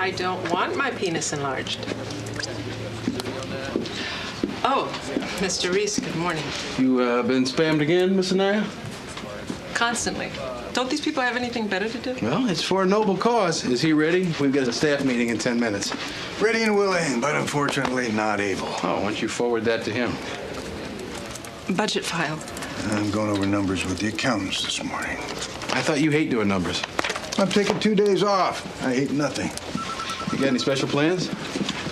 I don't want my penis enlarged. Oh, Mr. Reese, good morning. You been spammed again, Miss Anaya? Constantly. Don't these people have anything better to do? Well, it's for a noble cause. Is he ready? We've got a staff meeting in 10 minutes. Ready and willing, but unfortunately not able. Oh, why don't you forward that to him? Budget file. I'm going over numbers with the accountants this morning. I thought you hate doing numbers. I'm taking 2 days off. I hate nothing. You got any special plans?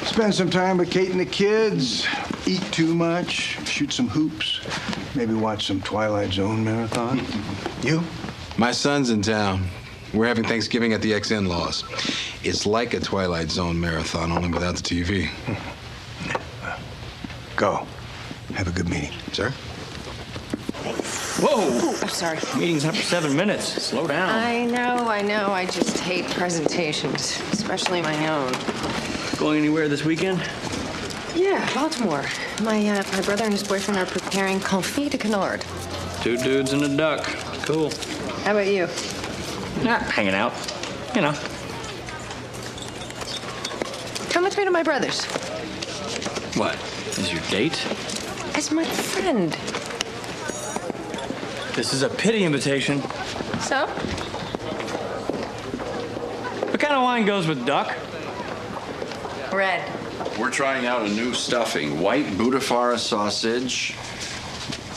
Spend some time with Kate and the kids, eat too much, shoot some hoops, maybe watch some Twilight Zone marathon. You? My son's in town. We're having Thanksgiving at the ex-in-laws. It's like a Twilight Zone marathon, only without the TV. Go. Have a good meeting. Sir? Whoa! Ooh, I'm sorry. Meeting's not for 7 minutes. Slow down. I know. I just hate presentations, especially my own. Going anywhere this weekend? Yeah, Baltimore. My brother and his boyfriend are preparing confit de canard. 2 dudes and a duck. Cool. How about you? Nah, hanging out. You know. Come with me to my brother's. What? Is your date? As my friend. This is a pity invitation. So? What kind of wine goes with duck? Red. We're trying out a new stuffing, white Budafara sausage,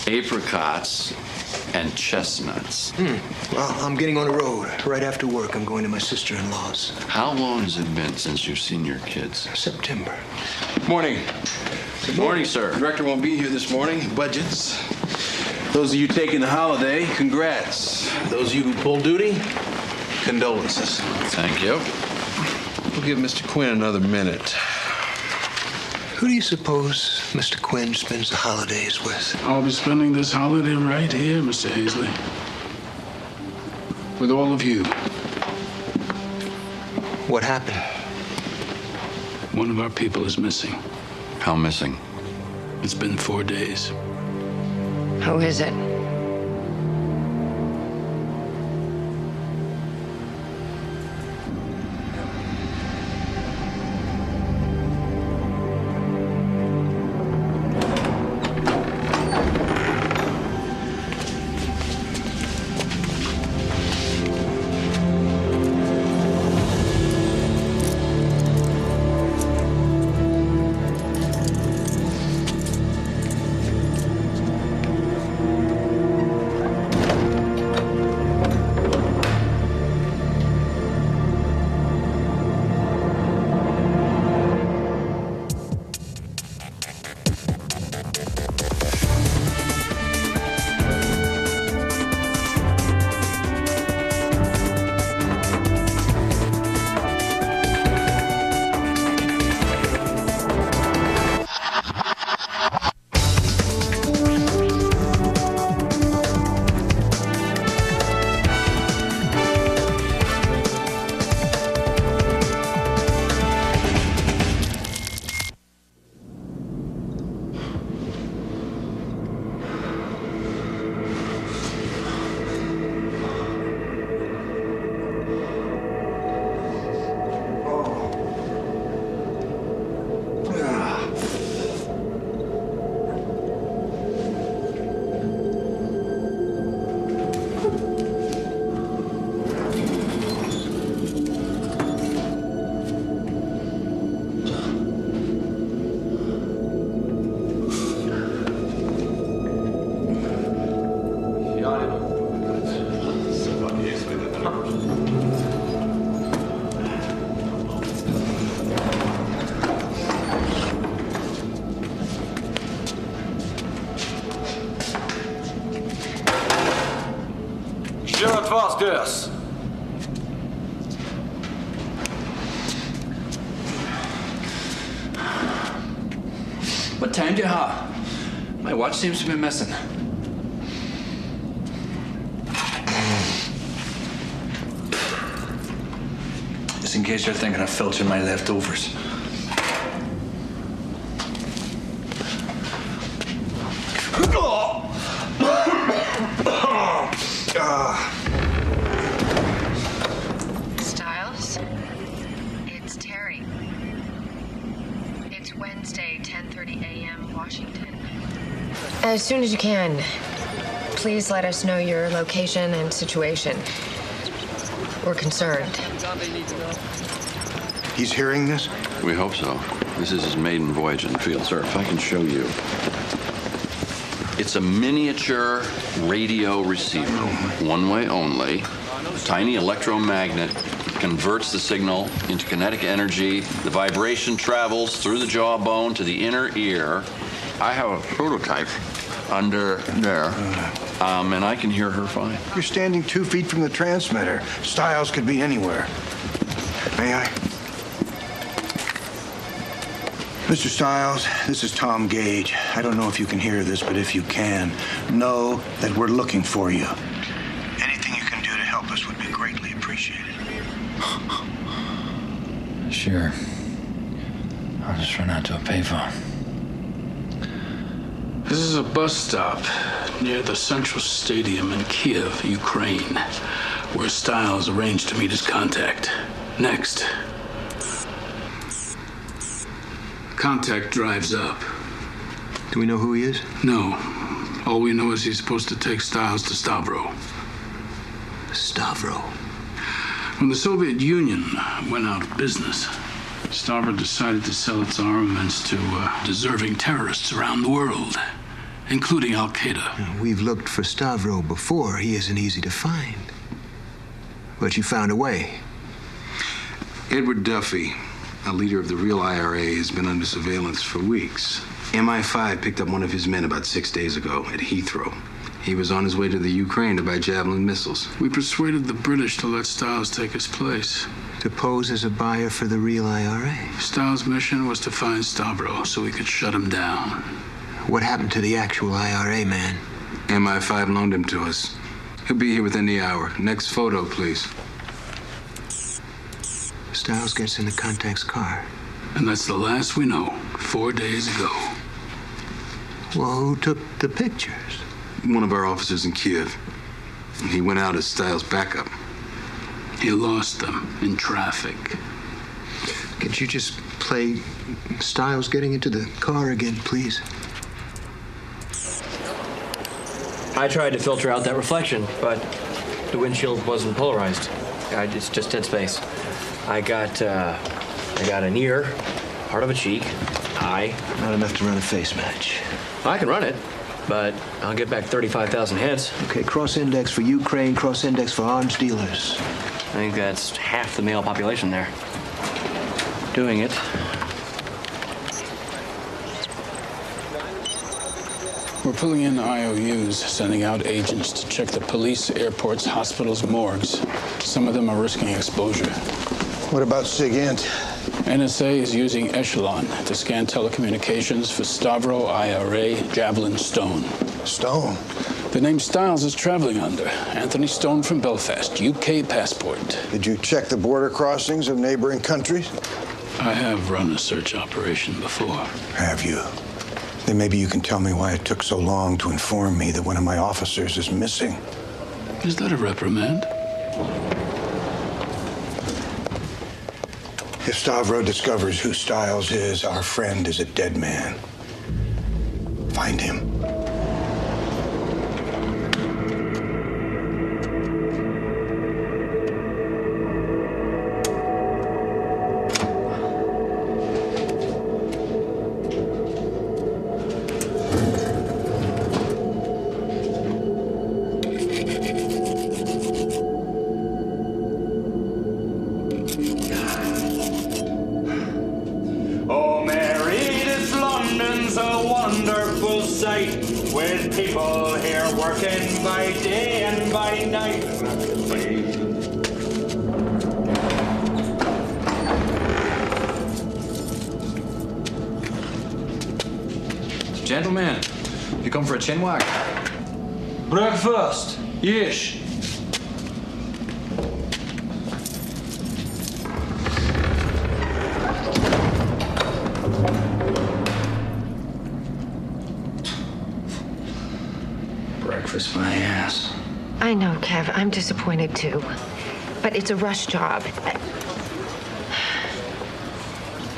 apricots, and chestnuts. Well, I'm getting on the road. Right after work, I'm going to my sister-in-law's. How long has it been since you've seen your kids? September. Morning. Good morning, sir. Director won't be here this morning. Budgets. Those of you taking the holiday, congrats. Those of you who pulled duty, condolences. Thank you. We'll give Mr. Quinn another minute. Who do you suppose Mr. Quinn spends the holidays with? I'll be spending this holiday right here, Mr. Hazley. With all of you. What happened? One of our people is missing. How missing? It's been 4 days. Who is it? Sheriff Vasquez. What time do you have? My watch seems to be missing. Just in case you're thinking of filching my leftovers. Styles? It's 10 As soon as you can. Please let us know your location and situation. We're concerned. He's hearing this? We hope so. This is his maiden voyage in the field. Sir, if I can show you. It's a miniature radio receiver, one way only. Tiny electromagnet converts the signal into kinetic energy. The vibration travels through the jawbone to the inner ear. I have a prototype under there, and I can hear her fine. You're standing 2 feet from the transmitter. Styles could be anywhere. May I? Mr. Styles, this is Tom Gage. I don't know if you can hear this, but if you can, know that we're looking for you. Anything you can do to help us would be greatly appreciated. Sure. I'll just run out to a payphone. This is a bus stop near the Central Stadium in Kiev, Ukraine, where Styles arranged to meet his contact. Next. Contact drives up. Do we know who he is? No. All we know is he's supposed to take Styles to Stavro. Stavro. When the Soviet Union went out of business, Stavro decided to sell its armaments to deserving terrorists around the world, including Al-Qaeda. We've looked for Stavro before. He isn't easy to find. But you found a way. Edward Duffy, a leader of the real IRA, has been under surveillance for weeks. MI5 picked up one of his men about 6 days ago at Heathrow. He was on his way to the Ukraine to buy Javelin missiles. We persuaded the British to let Styles take his place. To pose as a buyer for the real IRA. Styles' mission was to find Stavro so we could shut him down. What happened to the actual IRA man? MI5 loaned him to us. He'll be here within the hour. Next photo, please. Styles gets in the contact's car. And that's the last we know, 4 days ago. Well, who took the pictures? One of our officers in Kiev. He went out as Styles' backup. He lost them in traffic. Could you just play Styles getting into the car again, please? I tried to filter out that reflection, but the windshield wasn't polarized. It's just dead space. I got an ear, part of a cheek, eye. Not enough to run a face match. I can run it, but I'll get back 35,000 hits. Okay, cross-index for Ukraine, cross-index for arms dealers. I think that's half the male population there. Doing it. We're pulling in IOUs, sending out agents to check the police, airports, hospitals, morgues. Some of them are risking exposure. What about SIGINT? NSA is using Echelon to scan telecommunications for Stavro, IRA, Javelin, Stone. Stone? The name Styles is traveling under. Anthony Stone from Belfast, UK passport. Did you check the border crossings of neighboring countries? I have run a search operation before. Have you? Then maybe you can tell me why it took so long to inform me that one of my officers is missing. Is that a reprimand? If Stavro discovers who Styles is, our friend is a dead man. Find him. With people here working by day and by night. Gentlemen, you come for a chinwag? Breakfast. Yes. Breakfast my ass. I know, Kev. I'm disappointed, too. But it's a rush job.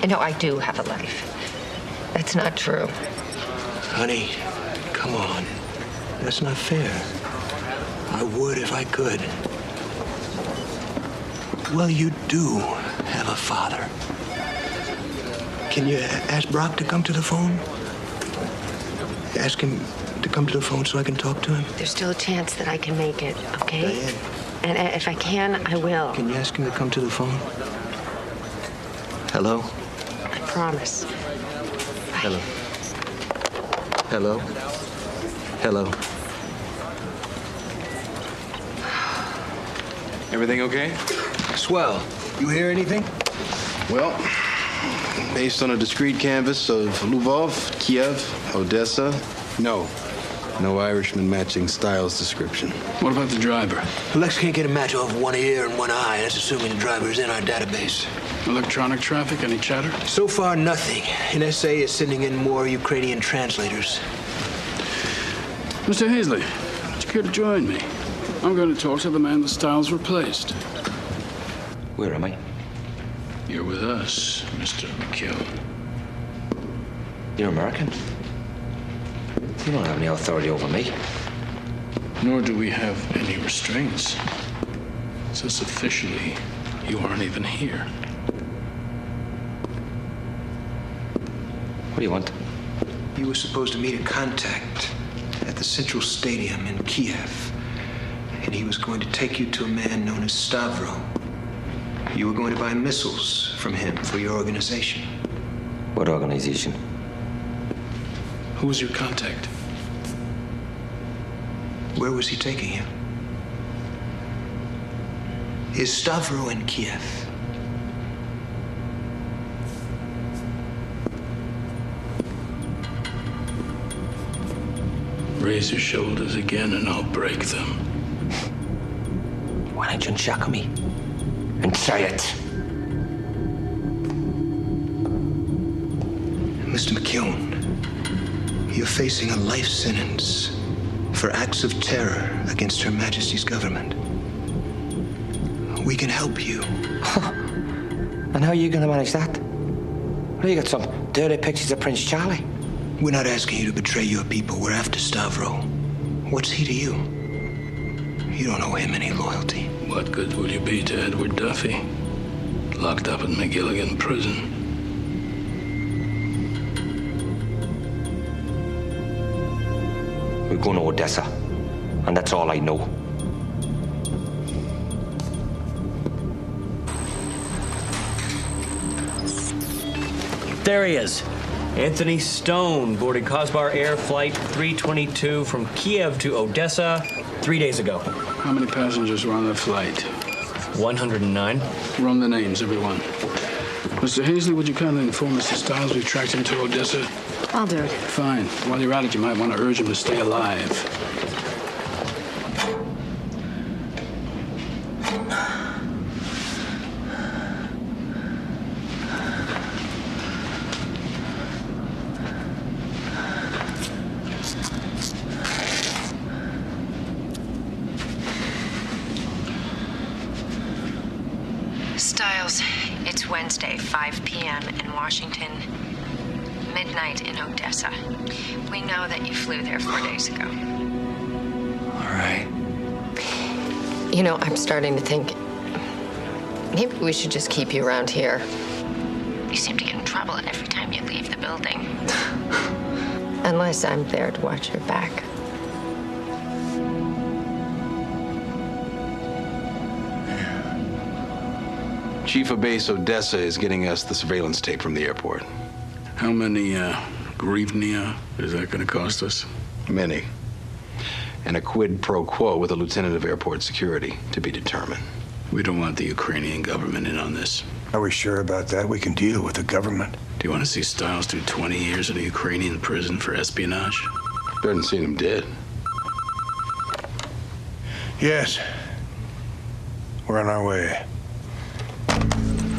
I know I do have a life. That's not true. Honey, come on. That's not fair. I would if I could. Well, you do have a father. Can you ask Brock to come to the phone? Ask him to come to the phone so I can talk to him? There's still a chance that I can make it, okay? Diane. And if I can, I will. Can you ask him to come to the phone? Hello? I promise. Hello. Hello? Hello. Everything okay? Swell. You hear anything? Well, based on a discrete canvas of Lvov, Kiev, Odessa, no. No Irishman matching Styles' description. What about the driver? Lex can't get a match off one ear and one eye. That's assuming the driver is in our database. Electronic traffic, any chatter? So far, nothing. NSA is sending in more Ukrainian translators. Mr. Hazley, would you care to join me? I'm going to talk to the man that Styles replaced. Where am I? You're with us, Mr. McKill. You're American. You don't have any authority over me. Nor do we have any restraints. Since officially, you aren't even here. What do you want? You were supposed to meet a contact at the Central Stadium in Kiev. And he was going to take you to a man known as Stavro. You were going to buy missiles from him for your organization. What organization? Who was your contact? Where was he taking you? Is Stavro in Kiev? Raise your shoulders again and I'll break them. Why don't you unshackle me? And try it. Mr. McKeown, you're facing a life sentence for acts of terror against Her Majesty's government. We can help you. And how are you going to manage that? Well, you got some dirty pictures of Prince Charlie. We're not asking you to betray your people. We're after Stavro. What's he to you? You don't owe him any loyalty. What good will you be to Edward Duffy? Locked up in McGilligan prison. We're going to Odessa, and that's all I know. There he is. Anthony Stone boarded Kosbar Air Flight 322 from Kiev to Odessa 3 days ago. How many passengers were on that flight? 109. Run the names, everyone. Mr. Hazley, would you kindly inform Mr. Styles we've tracked him to Odessa? I'll do it. Fine. While you're at it, you might want to urge him to stay alive. Styles, it's Wednesday, 5 p.m. in Washington, midnight in Odessa. We know that you flew there 4 days ago. All right. You know, I'm starting to think maybe we should just keep you around here. You seem to get in trouble every time you leave the building. Unless I'm there to watch your back. Chief of Base Odessa is getting us the surveillance tape from the airport. How many hryvnia is that going to cost us? Many. And a quid pro quo with a lieutenant of airport security to be determined. We don't want the Ukrainian government in on this. Are we sure about that? We can deal with the government. Do you want to see Styles do 20 years in a Ukrainian prison for espionage? Better than seeing him dead. Yes. We're on our way.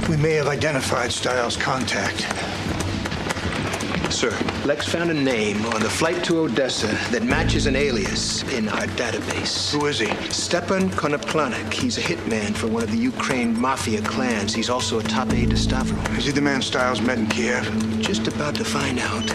We may have identified Styles' contact. Sir, Lex found a name on the flight to Odessa that matches an alias in our database. Who is he? Stepan Konoplanik. He's a hitman for one of the Ukraine mafia clans. He's also a top aide to Stavro. Is he the man Styles met in Kiev? Just about to find out.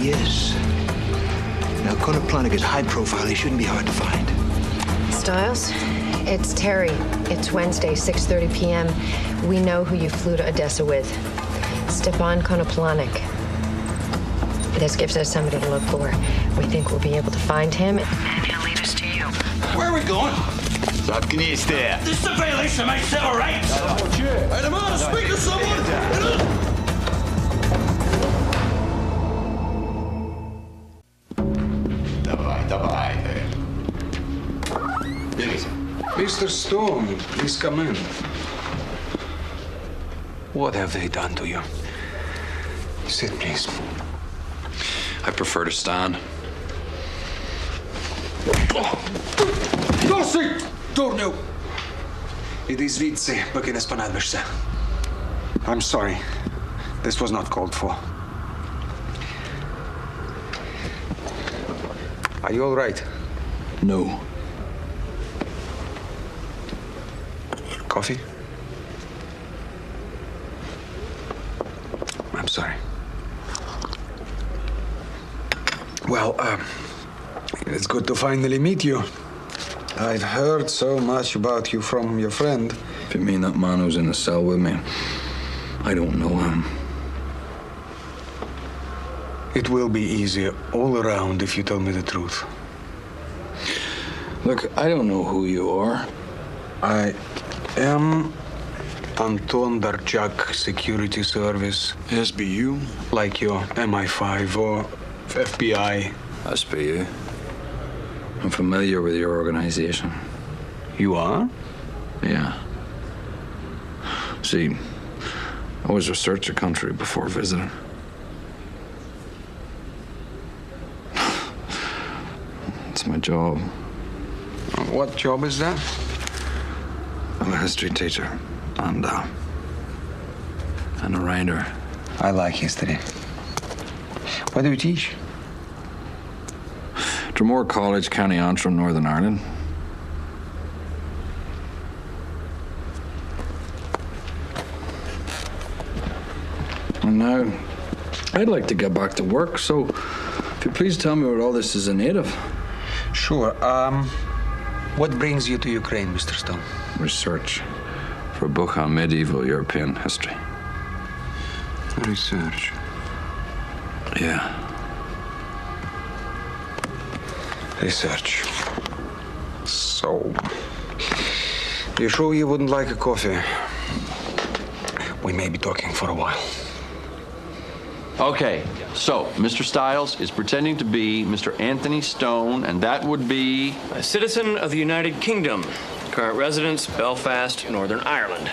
He is. Now, Konoplanic is high profile. He shouldn't be hard to find. Stiles, it's Terry. It's Wednesday, 6:30 p.m. We know who you flew to Odessa with. Stepan Konoplanic. This gives us somebody to look for. We think we'll be able to find him, and he'll lead us to you. Where are we going? Заткнись ты! This is a violation of my civil rights! Adam, speak to someone! Давай. Mr. Stone, please come in. What have they done to you? Sit, please. I prefer to stand. Досить, дурню! Іди звідси, поки не спонадобишся. I'm sorry. This was not called for. Are you all right? No. Coffee? I'm sorry. Well, it's good to finally meet you. I've heard so much about you from your friend. If you mean that man who's in the cell with me, I don't know him. It will be easier all around if you tell me the truth. Look, I don't know who you are. I am Anton Darchak, Security Service. SBU? Like your MI5 or FBI. SBU. I'm familiar with your organization. You are? Yeah. See, I always research a country before visiting. It's my job. What job is that? I'm a history teacher and a writer. I like history. What do you teach? Dromore College, County Antrim, Northern Ireland. And now, I'd like to get back to work, so if you please tell me what all this is in aid of. Sure. What brings you to Ukraine, Mr. Stone? Research for a book on medieval European history. Research. Yeah. Research. So, you sure you wouldn't like a coffee? We may be talking for a while. Okay, so Mr. Stiles is pretending to be Mr. Anthony Stone, and that would be... A citizen of the United Kingdom. Current residence, Belfast, Northern Ireland.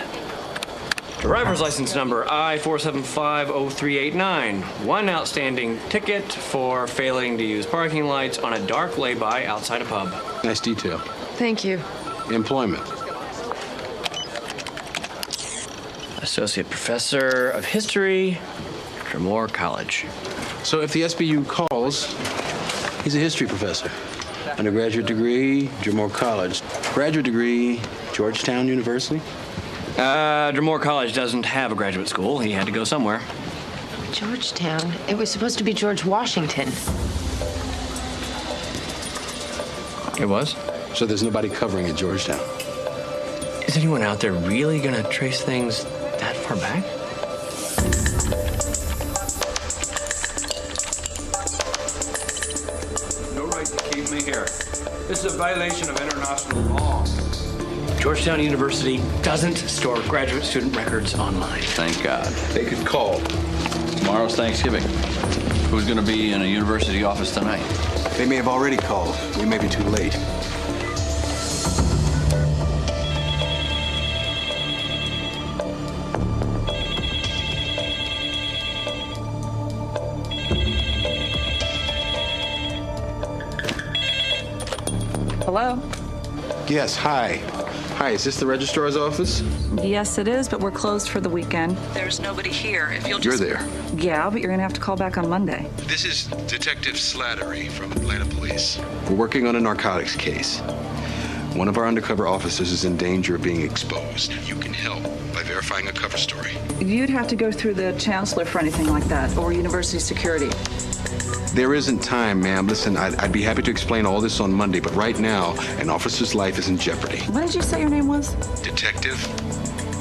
Driver's license number I-4750389. One outstanding ticket for failing to use parking lights on a dark lay-by outside a pub. Nice detail. Thank you. Employment. Associate Professor of History, Dromore College. So if the SBU calls, he's a history professor. Undergraduate degree, Dromore College. Graduate degree, Georgetown University. Dromore College doesn't have a graduate school. He had to go somewhere. Georgetown? It was supposed to be George Washington. It was? So there's nobody covering at Georgetown. Is anyone out there really gonna trace things that far back? No right to keep me here. This is a violation of international law. Georgetown University doesn't store graduate student records online. Thank God. They could call. Tomorrow's Thanksgiving. Who's going to be in a university office tonight? They may have already called. We may be too late. Hello? Yes, hi. Hi, is this the registrar's office? Yes, it is, but we're closed for the weekend. There's nobody here. If you'll just... You're there. Yeah, but you're gonna have to call back on Monday. This is Detective Slattery from Atlanta Police. We're working on a narcotics case. One of our undercover officers is in danger of being exposed. You can help by verifying a cover story. You'd have to go through the chancellor for anything like that, or university security. There isn't time, ma'am. Listen, I'd be happy to explain all this on Monday, but right now, an officer's life is in jeopardy. What did you say your name was? Detective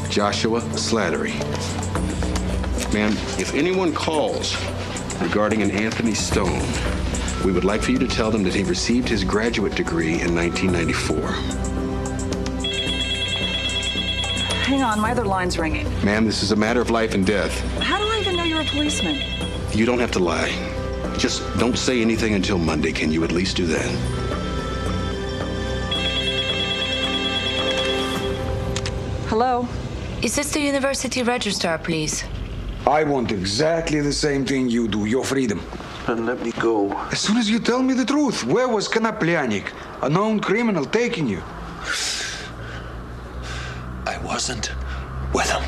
Joshua Slattery. Ma'am, if anyone calls regarding an Anthony Stone, we would like for you to tell them that he received his graduate degree in 1994. Hang on, my other line's ringing. Ma'am, this is a matter of life and death. How do I even know you're a policeman? You don't have to lie. Just don't say anything until Monday. Can you at least do that? Hello? Is this the university registrar, please? I want exactly the same thing you do, your freedom. Then let me go. As soon as you tell me the truth, where was Konoplyannik? A known criminal taking you. I wasn't with him.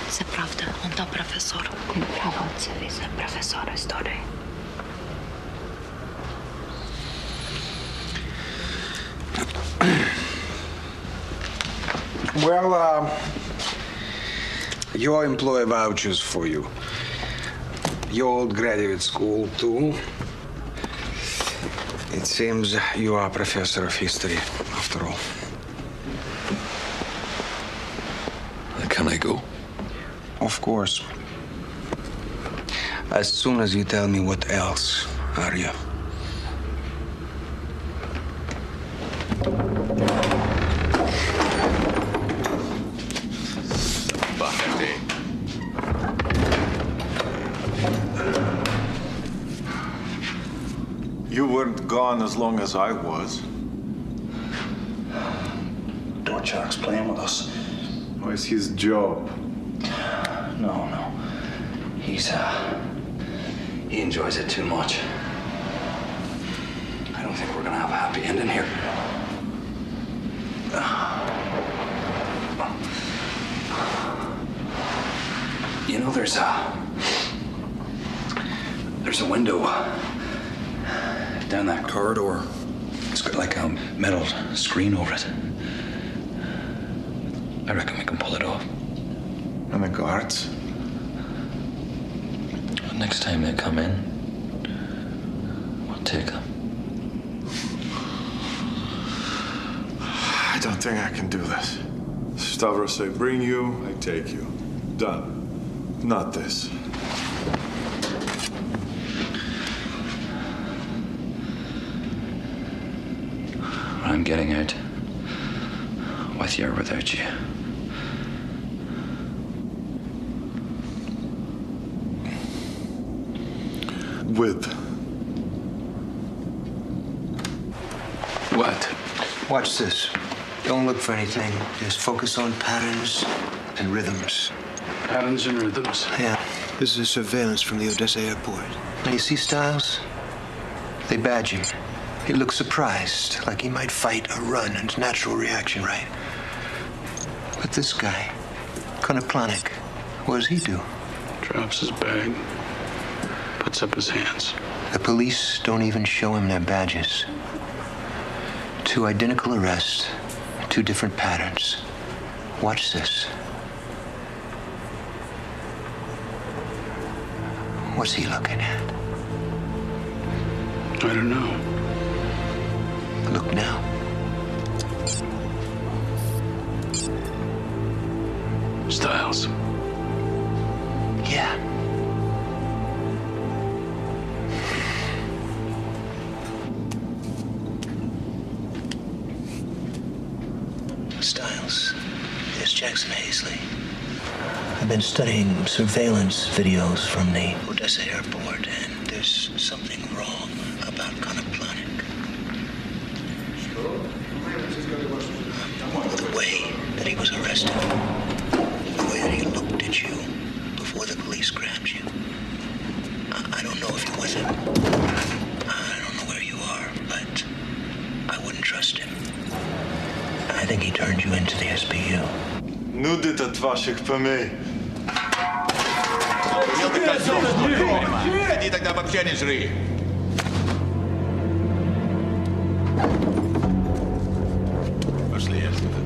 Це правда, он то професор. Він право, це віце-професор історії. Well, your employer vouches for you. Your old graduate school, too. It seems you are a professor of history, after all. Can I go? Of course. As soon as you tell me what else, Arya. You weren't gone as long as I was. Dorchak's playing with us. Well, it's his job. No. He enjoys it too much. I don't think we're gonna have a happy ending here. You know, there's a window down that corridor. It's got like a metal screen over it. I reckon we can pull it off. And the guards? Next time they come in, we'll take them. I don't think I can do this. Stavros, I bring you, I take you. Done. Not this. I'm getting out. With you or without you. With. What? Watch this. Don't look for anything. Just focus on patterns and rhythms. Patterns and rhythms. Yeah. This is surveillance from the Odessa airport. Now, you see Styles? They badge him. He looks surprised, like he might fight or run, and it's natural reaction, right? But this guy, Konoplyannik, what does he do? Drops his bag, puts up his hands. The police don't even show him their badges. 2 identical arrests, 2 different patterns. Watch this. What's he looking at? I don't know. Look now. Styles. Yeah. Styles, it's Jackson Hazley. I've been studying surveillance videos from the Odessa airport, and there's something wrong about Konoplyannik. The way that he was arrested, the way that he looked at you before the police grabbed you. I don't know if you're with him. I don't know where you are, but I wouldn't trust him. I think he turned you into the SBU. Nudit от ваших помей. Иди тогда вообще не жри. Пошли отсюда.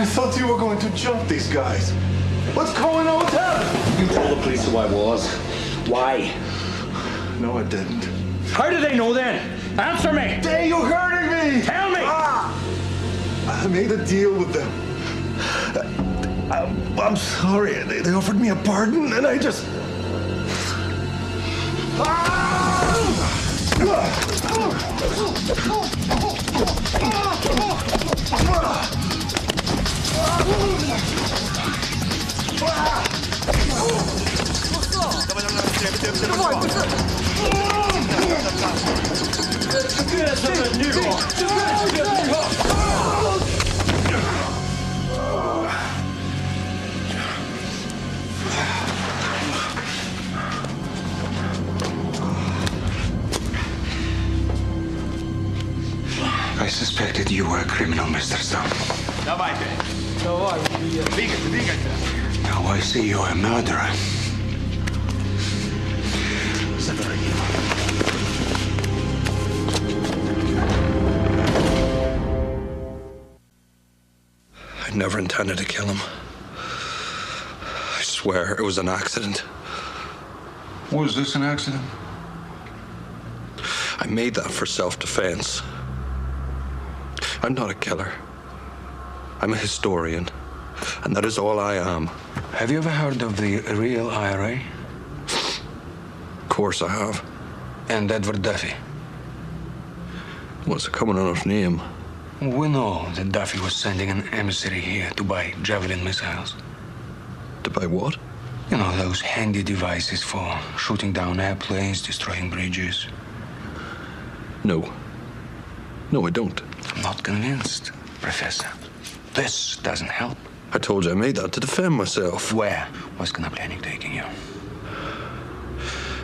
I thought you were going to jump these guys. What's going on with him? You told the police who I was. Why? No, I didn't. How did they know then? Answer me! Hey, you're hurting me! Tell me! I made a deal with them. I'm sorry. They offered me a pardon, and I just... I suspected you were a criminal, Mr. Stone. Давайте. Давай. Двигайся. Now I see you're a murderer. Забирай. I never intended to kill him. I swear it was an accident. Was this an accident? I made that for self-defense. I'm not a killer. I'm a historian, and that is all I am. Have you ever heard of the real IRA? Of course I have. And Edward Duffy? What's a common enough name? We know that Duffy was sending an emissary here to buy Javelin missiles. To buy what? You know, those handy devices for shooting down airplanes, destroying bridges. No. No, I don't. I'm not convinced, Professor. This doesn't help. I told you I made that to defend myself. Where was Konoplenik taking you?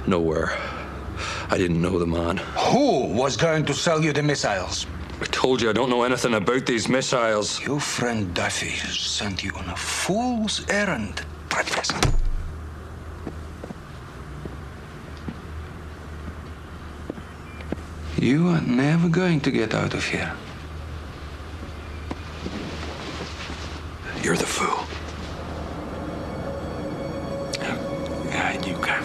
Nowhere. I didn't know the man. Who was going to sell you the missiles? I told you I don't know anything about these missiles. Your friend Duffy sent you on a fool's errand, Professor. You are never going to get out of here. You're the fool. You can.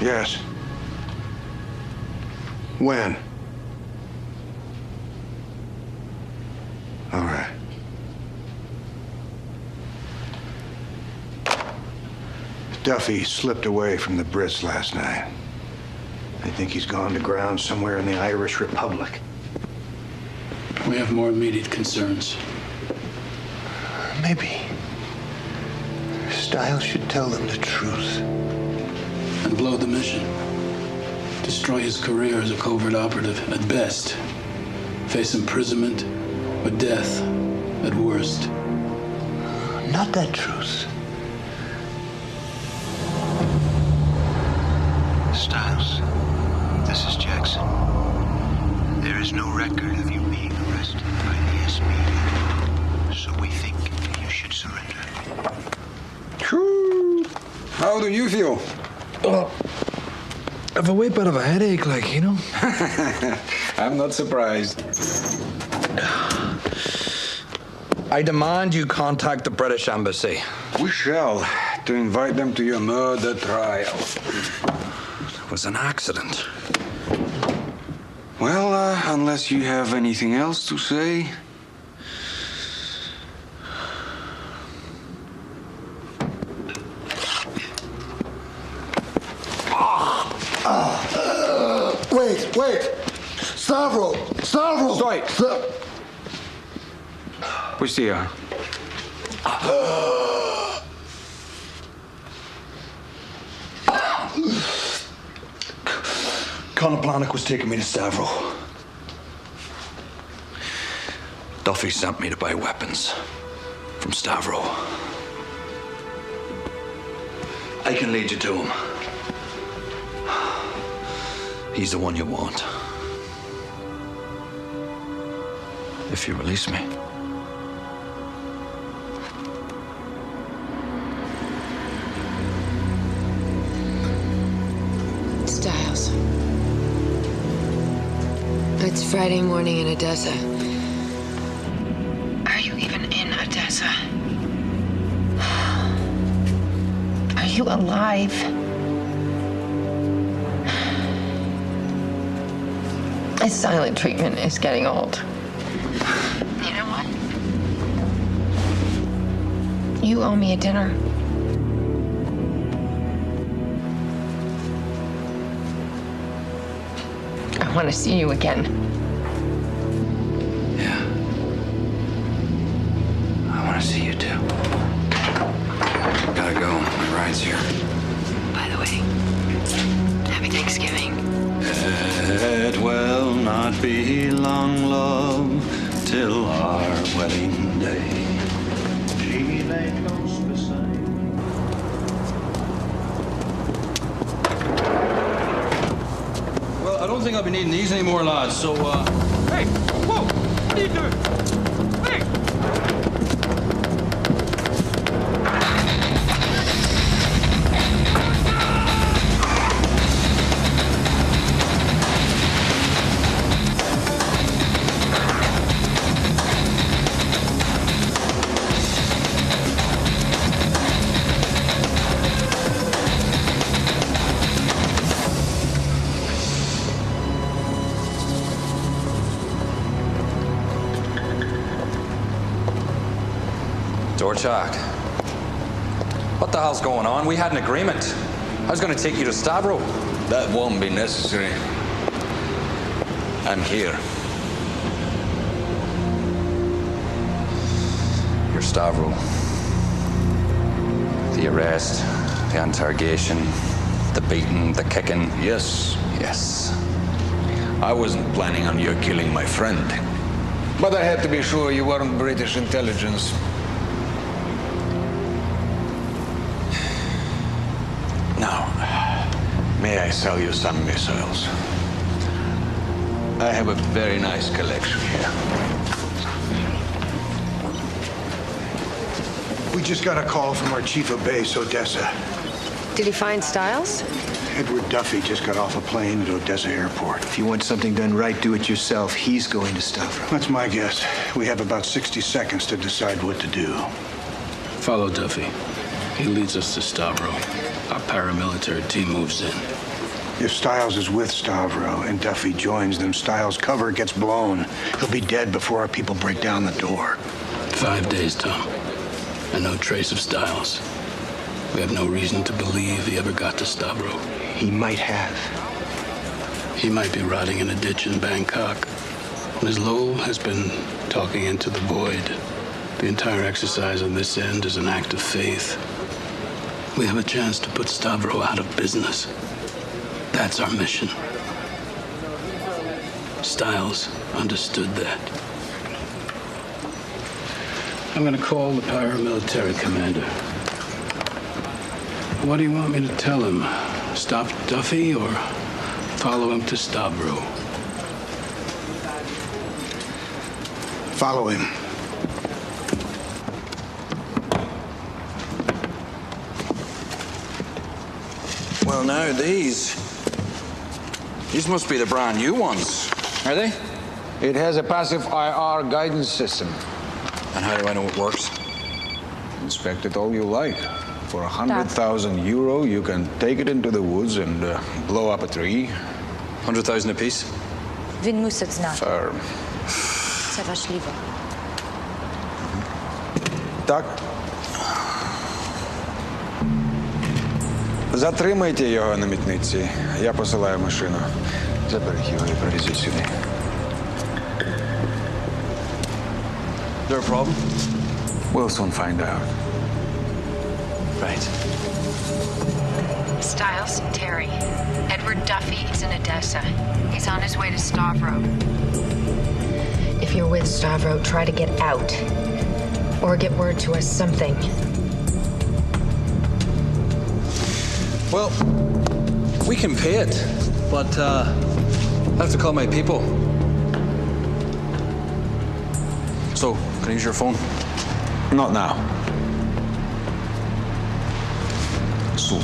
Yes. When? All right. Duffy slipped away from the Brits last night. I think he's gone to ground somewhere in the Irish Republic. We have more immediate concerns. Maybe Stiles should tell them the truth. And blow the mission. Destroy his career as a covert operative at best. Face imprisonment or death at worst. Not that truth. Stiles, this is Jackson. There is no record of you being arrested by the SPD, so we think you should surrender. How do you feel? I've a wee bit of a headache, like, you know. I'm not surprised. I demand you contact the British Embassy. We shall, to invite them to your murder trial. It was an accident. Well, unless you have anything else to say. Wait! Stavro! Sтой! Пусти ее. Konoplenik was taking me to Stavro. Duffy sent me to buy weapons from Stavro. I can lead you to him. He's the one you want. If you release me. Styles. It's Friday morning in Odessa. Are you even in Odessa? Are you alive? This silent treatment is getting old. You know what? You owe me a dinner. I want to see you again. Yeah. I want to see you too. Gotta go. My ride's here. By the way, happy Thanksgiving. It will not be long, love, till our wedding day. She lay close beside me. Well, I don't think I'll be needing these anymore, lads, so, Hey! Whoa! What are you doing? Hey! Dorchak, what the hell's going on? We had an agreement. I was going to take you to Stavro. That won't be necessary. I'm here. You're Stavro. The arrest, the interrogation, the beating, the kicking. Yes. Yes. I wasn't planning on you killing my friend. But I had to be sure you weren't British intelligence. Now, may I sell you some missiles? I have a very nice collection here. We just got a call from our chief of base, Odessa. Did he find Styles? Edward Duffy just got off a plane at Odessa Airport. If you want something done right, do it yourself. He's going to Stavro. That's my guess. We have about 60 seconds to decide what to do. Follow Duffy. He leads us to Stavro. Our paramilitary team moves in. If Styles is with Stavro and Duffy joins them, Styles' cover gets blown. He'll be dead before our people break down the door. 5 days, Tom. And no trace of Styles. We have no reason to believe he ever got to Stavro. He might have. He might be rotting in a ditch in Bangkok. Ms. Lowell has been talking into the void. The entire exercise on this end is an act of faith. We have a chance to put Stavro out of business. That's our mission. Styles understood that. I'm going to call the paramilitary commander. What do you want me to tell him? Stop Duffy or follow him to Stavro? Follow him. Well, now these must be the brand new ones, are they? It has a passive IR guidance system. And how do I know it works? Inspect it all you like. For 100,000 euro, you can take it into the woods and blow up a tree. 100,000 apiece? Він мусить знати. Firm. Це важливо. Так. Затримайте його на митниці. Я посилаю машину. Заберіть його і привезіть сюди. Is there a problem? We'll soon find out. Right. Styles, Terry. Edward Duffy is in Odessa. He's on his way to Stavro. If you're with Stavro, try to get out. Or get word to us something. Well, we can pay it, but I have to call my people. Stowe, can I use your phone? Not now. Soon.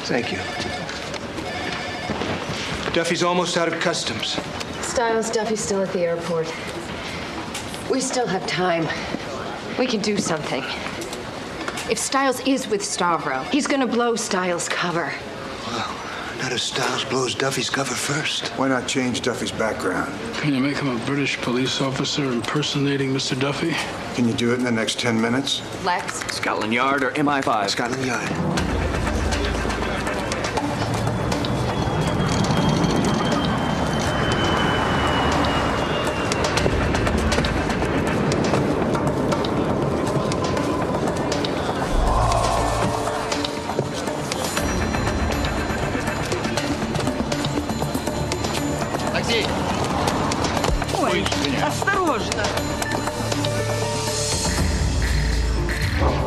Thank you. Duffy's almost out of customs. Styles, Duffy's still at the airport. We still have time. We can do something. If Styles is with Stavro, he's gonna blow Styles' cover. Well, not if Styles blows Duffy's cover first. Why not change Duffy's background? Can you make him a British police officer impersonating Mr. Duffy? Can you do it in the next 10 minutes? Lex? Scotland Yard or MI5? Scotland Yard.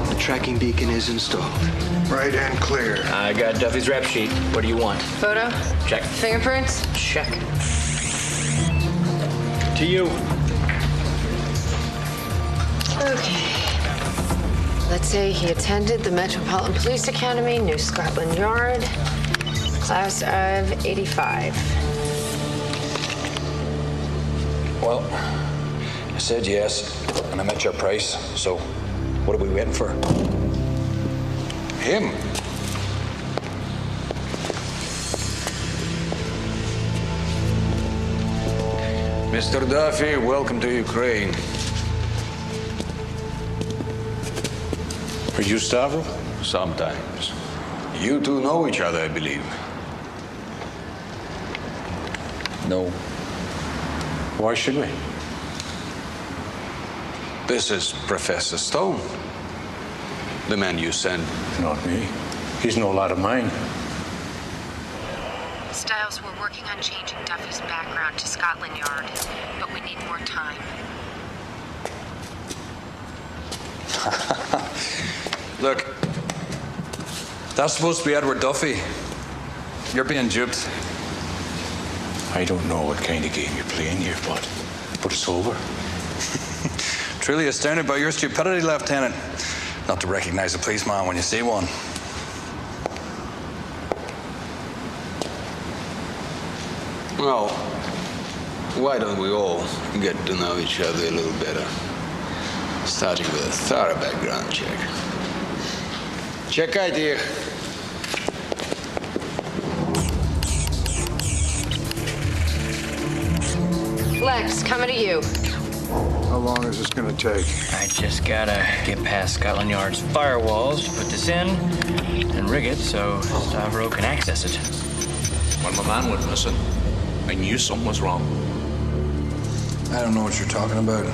The tracking beacon is installed. Right and clear. I got Duffy's rap sheet. What do you want? Photo? Check. Fingerprints? Check. To you. Okay. Let's say he attended the Metropolitan Police Academy, New Scotland Yard, class of 85. Well, I said yes, and I met your price, so what are we waiting for? Him? Mr. Duffy, welcome to Ukraine. Are you Stavro? Sometimes. You two know each other, I believe. No. Why should we? This is Professor Stone. The man you sent. Not me. He's no lad of mine. Styles, we're working on changing Duffy's background to Scotland Yard, but we need more time. Look, that's supposed to be Edward Duffy. You're being duped. I don't know what kind of game you're playing here, but it's over. Truly astounded by your stupidity, Lieutenant. Not to recognize a policeman when you see one. Well, why don't we all get to know each other a little better? Starting with a thorough background check. Чекайте их. Lex, coming to you. How long is this going to take? I just gotta get past Scotland Yard's firewalls, put this in, and rig it so Stavro can access it. When my man went missing, I knew something was wrong. I don't know what you're talking about.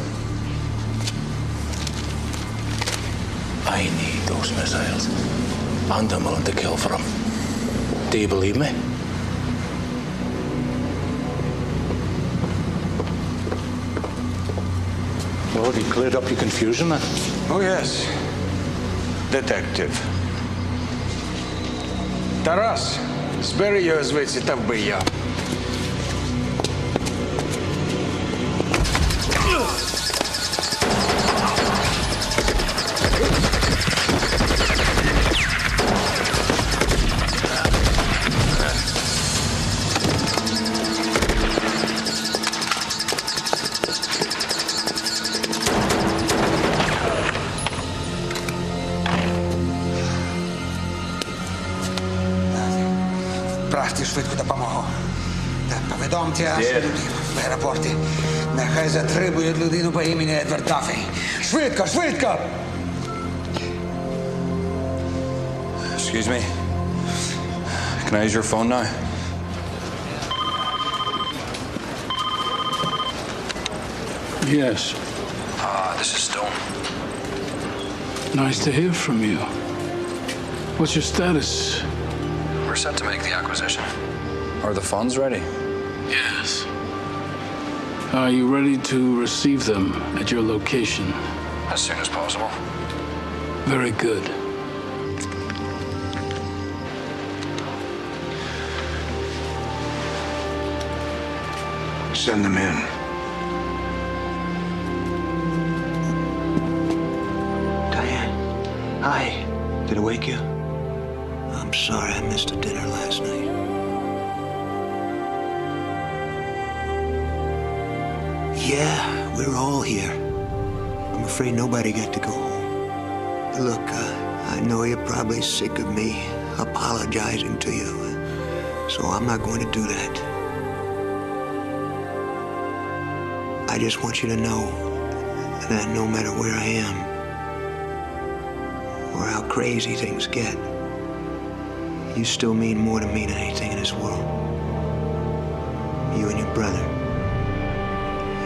I need those missiles. And I'm willing to kill for them. Do you believe me? Well, have you cleared up your confusion then? Oh, yes. Detective. Тарас, збери його звідси та вбий його. Прахті швидку допомогу. Повідомте в аеропорті. Нехай затримують людину по імені Едвард Даффі. Швидко, швидко! Excuse me. Can I use your phone now? Yes. This is Stone. Nice to hear from you. What's your status? We're set to make the acquisition. Are the funds ready? Yes. Are you ready to receive them at your location? As soon as possible. Very good. Send them in. Diane, hi. Did I wake you? I'm sorry I missed the dinner last night. Yeah, we're all here. I'm afraid nobody got to go home. Look, I know you're probably sick of me apologizing to you, so I'm not going to do that. I just want you to know that no matter where I am or how crazy things get, you still mean more to me than anything in this world. You and your brother.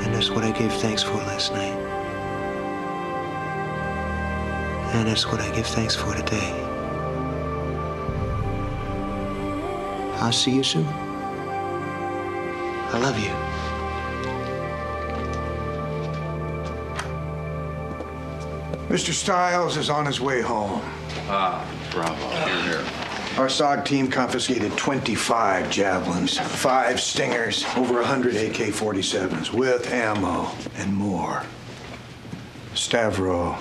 And that's what I gave thanks for last night. And that's what I give thanks for today. I'll see you soon. I love you. Mr. Stiles is on his way home. Ah, bravo. Here, here. Our SOG team confiscated 25 javelins, 5 stingers, over 100 AK-47s with ammo and more. Stavro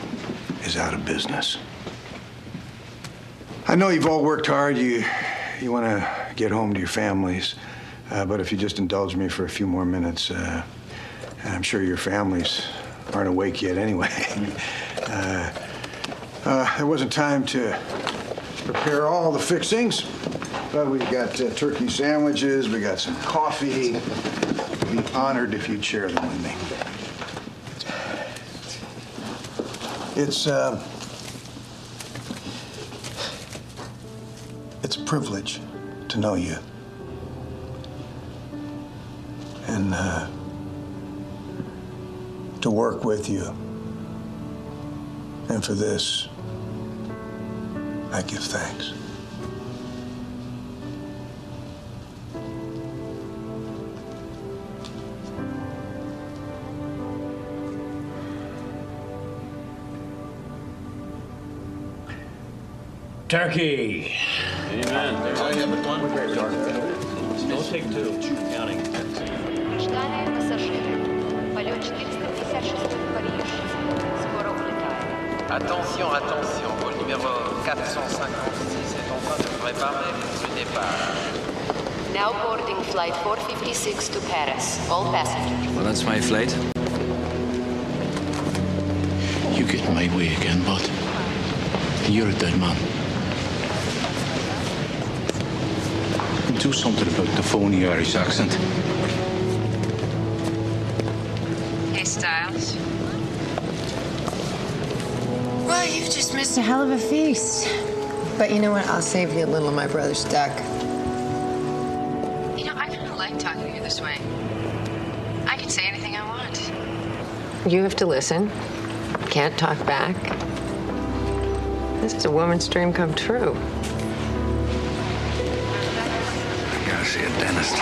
is out of business. I know you've all worked hard. You want to get home to your families. But if you just indulge me for a few more minutes, I'm sure your families aren't awake yet anyway. There wasn't time to prepare all the fixings, but we got turkey sandwiches, we got some coffee. I'd be honored if you'd share them with me. It's a privilege to know you. And to work with you. And for this, I give thanks. Turkey. Amen. Don't take two. Counting. Ожидание пассажиров. Полет 456 в Париж. Скоро улетаем. Attention, attention, vol numéro 456 est en train de préparer le départ. Now boarding flight 456 to Paris. All passengers. Well, that's my flight. You get my way again, bud. You're a dead man. Do something about the phony Irish accent. Hey, Stiles. Well, you've just missed a hell of a feast. But you know what? I'll save you a little of my brother's duck. You know, I kind of like talking to you this way. I can say anything I want. You have to listen. Can't talk back. This is a woman's dream come true. I gotta see a dentist.